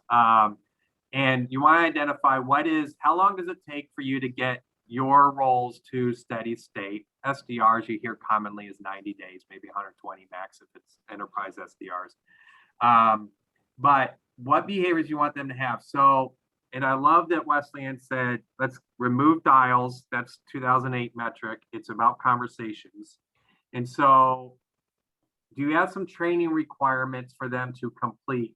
And you want to identify how long does it take for you to get your roles to steady state. SDRs you hear commonly is 90 days, maybe 120 max if it's enterprise SDRs. But what behaviors you want them to have. So, and I love that Wesleyne said, let's remove dials. That's 2008 metric. It's about conversations. And so do you have some training requirements for them to complete?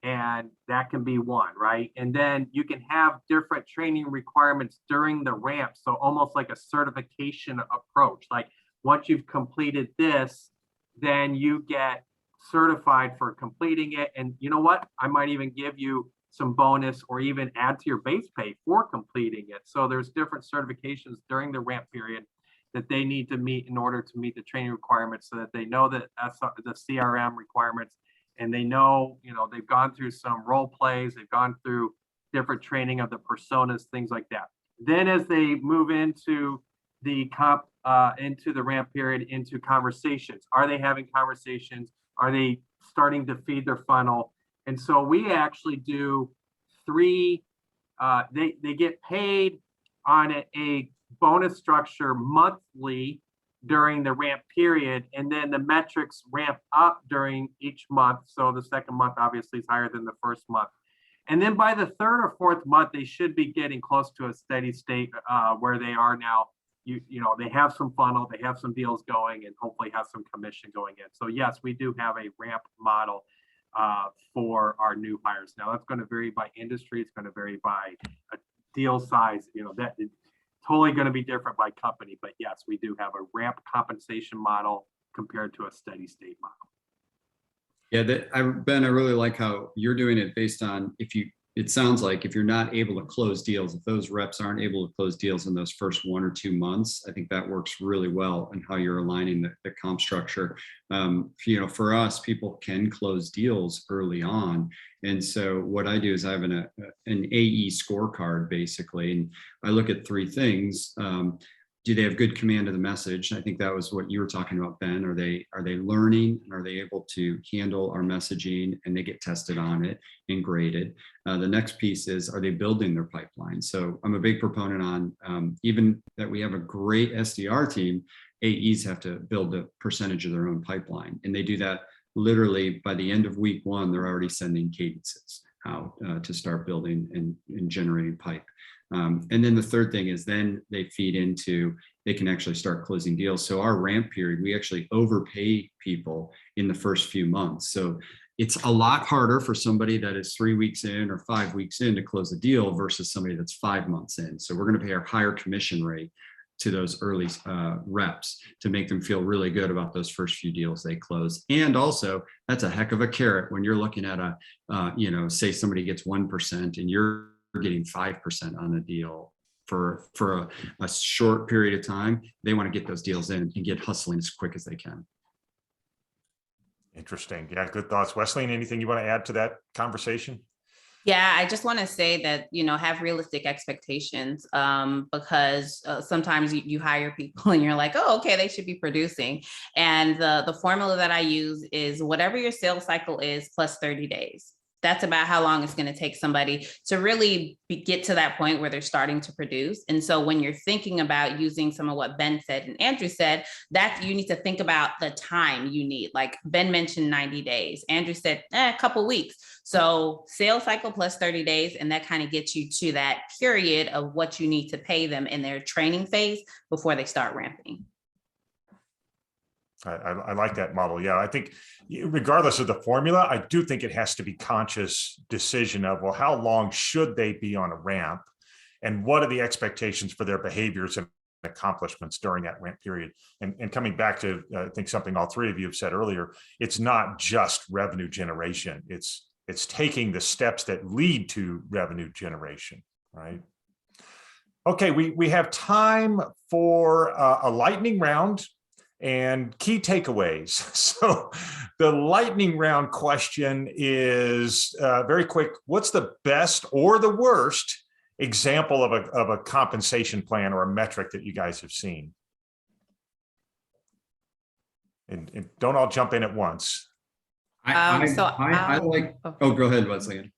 And that can be one, right? And then you can have different training requirements during the ramp. So almost like a certification approach. Like once you've completed this, then you get certified for completing it. And you know what? I might even give you some bonus or even add to your base pay for completing it. So there's different certifications during the ramp period that they need to meet in order to meet the training requirements, so that they know that the CRM requirements, and they know, they've gone through some role plays, they've gone through different training of the personas, things like that. Then as they move into the ramp period, into conversations, are they having conversations? Are they starting to feed their funnel? And so we actually do 3, they get paid on a bonus structure monthly during the ramp period, and then the metrics ramp up during each month. So the second month obviously is higher than the first month. And then by the 3rd or 4th month, they should be getting close to a steady state where they are now. They have some funnel, they have some deals going, and hopefully have some commission going in. So yes, we do have a ramp model for our new hires. Now that's going to vary by industry. It's going to vary by a deal size. That is totally going to be different by company. But yes, we do have a ramp compensation model compared to a steady state model. Yeah, Ben, I really like how you're doing it based on it sounds like if you're not able to close deals, if those reps aren't able to close deals in those first 1 or 2 months, I think that works really well in how you're aligning the comp structure. For us, people can close deals early on. And so what I do is I have an AE scorecard basically, and I look at 3 things. Do they have good command of the message? I think that was what you were talking about, Ben. Are they learning, and are they able to handle our messaging, and they get tested on it and graded? The next piece is, are they building their pipeline? So I'm a big proponent on even that we have a great SDR team, AEs have to build a percentage of their own pipeline. And they do that literally by the end of week 1, they're already sending cadences out to start building and generating pipe. And then the third thing is then they feed into, they can actually start closing deals. So our ramp period, we actually overpay people in the first few months. So it's a lot harder for somebody that is 3 weeks in or 5 weeks in to close a deal versus somebody that's 5 months in. So we're going to pay a higher commission rate to those early reps to make them feel really good about those first few deals they close. And also that's a heck of a carrot when you're looking at say somebody gets 1% and you're getting 5% on a deal for a short period of time. They want to get those deals in and get hustling as quick as they can. Interesting. Yeah, good thoughts. Wesleyne, anything you want to add to that conversation? Yeah, I just want to say that, have realistic expectations because sometimes you hire people and you're like, oh, okay, they should be producing. And the formula that I use is whatever your sales cycle is plus 30 days. That's about how long it's going to take somebody to really get to that point where they're starting to produce. And so when you're thinking about using some of what Ben said and Andrew said, that you need to think about the time you need. Like Ben mentioned 90 days. Andrew said a couple weeks. So sales cycle plus 30 days. And that kind of gets you to that period of what you need to pay them in their training phase before they start ramping. I like that model. Yeah, I think regardless of the formula, I do think it has to be conscious decision of, well, how long should they be on a ramp, and what are the expectations for their behaviors and accomplishments during that ramp period? And coming back to, I think something all 3 of you have said earlier, it's not just revenue generation. It's taking the steps that lead to revenue generation, right? Okay, we have time for a lightning round and key takeaways. So the lightning round question is very quick. What's the best or the worst example of a compensation plan or a metric that you guys have seen? and don't all jump in at once. I I'll- like, oh, go ahead, Wesleyne.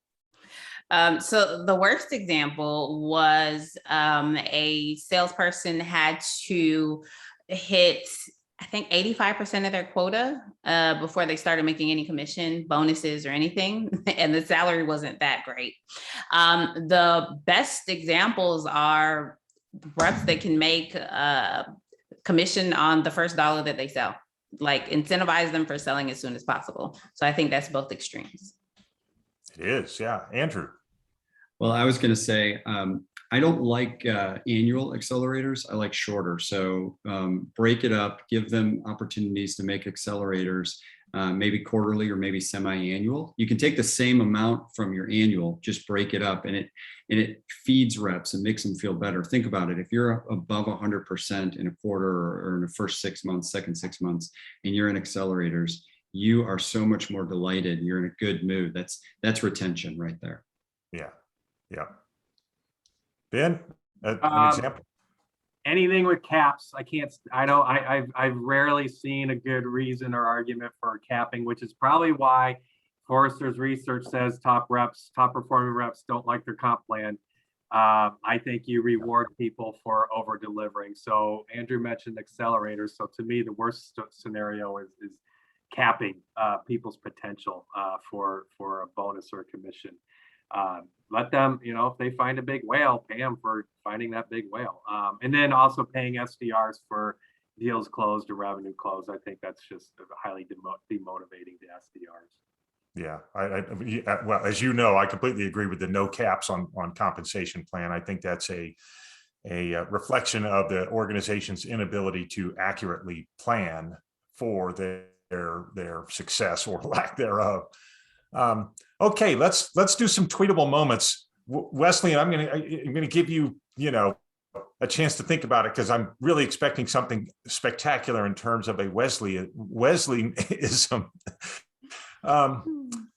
So the worst example was a salesperson had to hit, I think, 85% of their quota before they started making any commission, bonuses, or anything, and the salary wasn't that great. The best examples are reps that can make commission on the first dollar that they sell, like incentivize them for selling as soon as possible. So I think that's both extremes. It is, yeah. Andrew. Well, I was going to say, I don't like annual accelerators. I like shorter. So break it up, give them opportunities to make accelerators, maybe quarterly or maybe semi-annual. You can take the same amount from your annual, just break it up, and it feeds reps and makes them feel better. Think about it. If you're above 100% in a quarter or in the first 6 months, second 6 months, and you're in accelerators, you are so much more delighted. You're in a good mood. That's retention right there. Yeah. Yeah. Ben, an example. Anything with caps, I've rarely seen a good reason or argument for capping, which is probably why Forrester's research says top performing reps don't like their comp plan. I think you reward people for over delivering. So Andrew mentioned accelerators. So to me, the worst scenario is capping people's potential for a bonus or a commission. Let them, if they find a big whale, pay them for finding that big whale. And then also paying SDRs for deals closed or revenue closed. I think that's just highly demotivating to SDRs. Yeah, well, as you know, I completely agree with the no caps on compensation plan. I think that's a reflection of the organization's inability to accurately plan for their success or lack thereof. Okay, let's do some tweetable moments. Wesleyne, I'm gonna give you a chance to think about it, because I'm really expecting something spectacular in terms of a Wesleyism.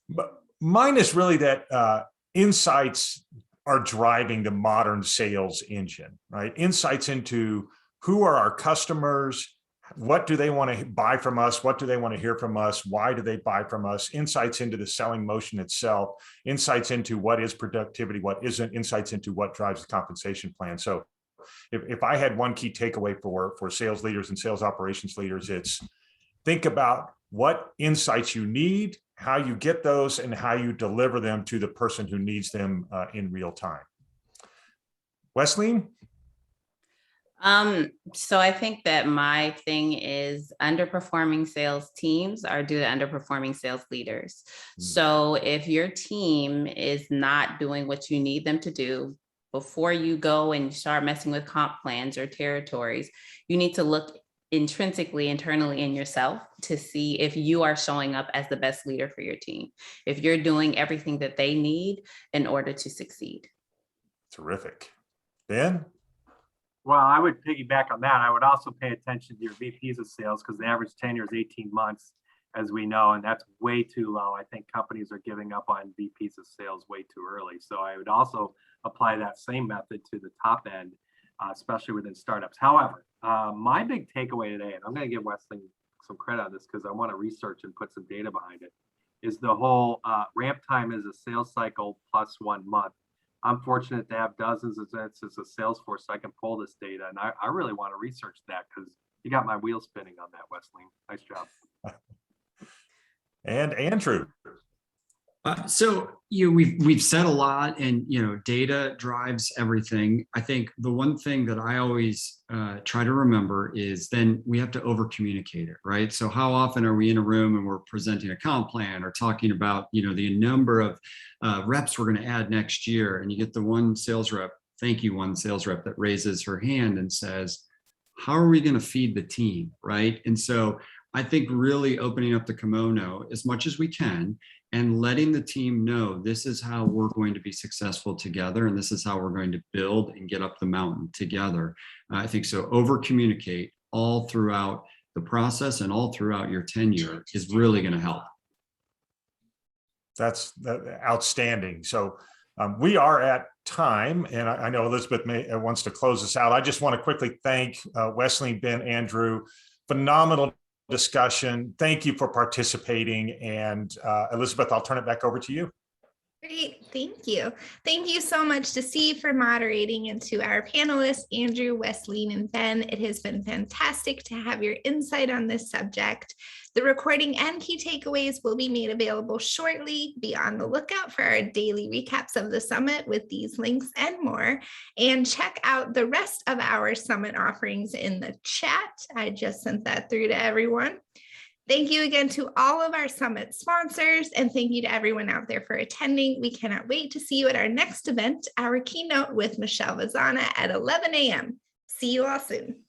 But mine is really that insights are driving the modern sales engine, right? Insights into who are our customers, what do they want to buy from us, what do they want to hear from us, why do they buy from us, insights into the selling motion itself, insights into what is productivity, what isn't, insights into what drives the compensation plan. So if I had one key takeaway for sales leaders and sales operations leaders, it's think about what insights you need, how you get those, and how you deliver them to the person who needs them in real time. Wesleyne? So I think that my thing is underperforming sales teams are due to underperforming sales leaders. So if your team is not doing what you need them to do, before you go and start messing with comp plans or territories, you need to look intrinsically, internally in yourself to see if you are showing up as the best leader for your team, if you're doing everything that they need in order to succeed. Terrific. Ben? Well, I would piggyback on that. I would also pay attention to your VPs of sales, because the average tenure is 18 months, as we know, and that's way too low. I think companies are giving up on VPs of sales way too early. So I would also apply that same method to the top end, especially within startups. However, my big takeaway today, and I'm going to give Wesleyne some credit on this because I want to research and put some data behind it, is the whole ramp time is a sales cycle plus 1 month. I'm fortunate to have dozens of instances of Salesforce, so I can pull this data, and I really want to research that because you got my wheels spinning on that, Wesleyne. Nice job. And Andrew. So we've said a lot, and data drives everything. I think the one thing that I always try to remember is then we have to over communicate it, right? So how often are we in a room and we're presenting a comp plan or talking about the number of reps we're going to add next year, and you get the one sales rep that raises her hand and says, how are we going to feed the team, right? And so I think really opening up the kimono as much as we can and letting the team know this is how we're going to be successful together, and this is how we're going to build and get up the mountain together. I think so. Over communicate all throughout the process and all throughout your tenure is really going to help. That's outstanding. So we are at time, and I know Elizabeth wants to close us out. I just want to quickly thank Wesleyne, Ben, Andrew. Phenomenal discussion. Thank you for participating. And Elizabeth, I'll turn it back over to you. Great, thank you. Thank you so much to C for moderating, and to our panelists, Andrew, Wesleyne, and Ben. It has been fantastic to have your insight on this subject. The recording and key takeaways will be made available shortly. Be on the lookout for our daily recaps of the summit with these links and more. And check out the rest of our summit offerings in the chat. I just sent that through to everyone. Thank you again to all of our summit sponsors, and thank you to everyone out there for attending. We cannot wait to see you at our next event, our keynote with Michelle Vazana at 11 a.m. See you all soon.